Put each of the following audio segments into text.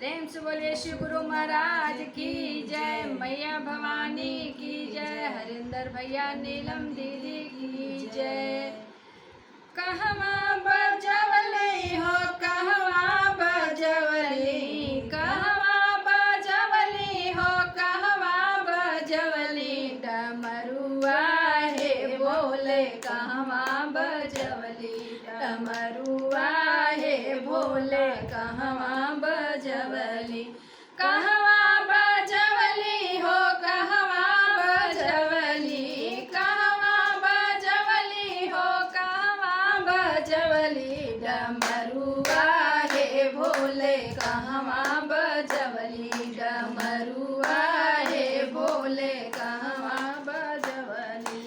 प्रेम से बोलिए शिव गुरु महाराज की जय, मैया भवानी की जय, हरिंदर भैया नीलम दीदी की जय। कहवा बजवली हो कहवा बजवली, कहवा बजवली हो कहवा बजवली, डमरुआ हे बोले कहवा बजवली, डमरुआ हे बोले कहवा बजवली, कहवा बजवली हो कहवा बजवली, कहवा बजवली हो कहवा बजवली, डमरुआ हे भोले कहवा बजवली, डमरुआ हे भोले कहवा बजवली,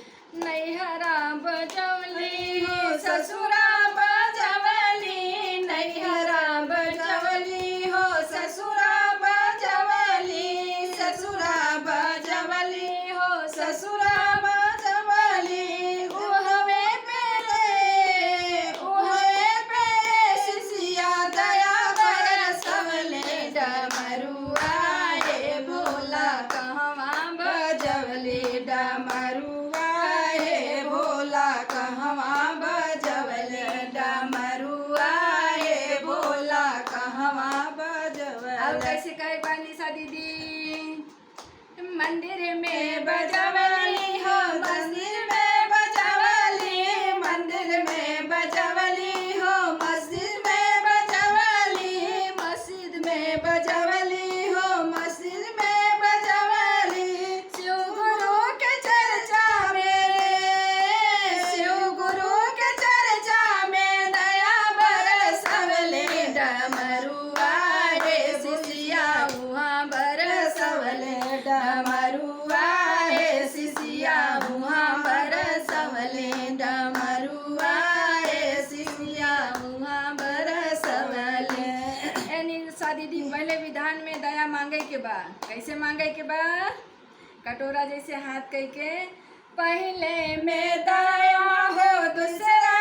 नैहरा बजवली हो ससुरा बजवली, नैहरा बजवली हो ससुरा बजवली, ससुरा बजवली हो ससुरा बजवली, उहवे पे शिष्या दया बरसवले, डमरुआ हे भोला कहवा बजवली, डमरुआ हे भोला कहवा बजवले, डमरुआ हे भोला कहवा बजवले। अब कैसे कहे बानिसा दीदी, मंदिर में बजवली हो मंदिर में बजवली, मंदिर में बजवली हो मस्जिद में बजवली, मस्जिद में बजवली हो मस्जिद में बजवली, शिव गुरु के चर्चा में, शिव गुरु के चर्चा में दया बरसवले, डमरुआ हे शिष्या उहाँ बरसवले, डमरुआ हे शिष्या उहाँ बरसवले, डमरुआ हे शिष्या उहाँ बरसवले। यानी शादी दिन पहले विधान में दया मांगे के बाद कैसे मांगे के बाद, कटोरा जैसे हाथ कह के, पहले में दया हो दूसरा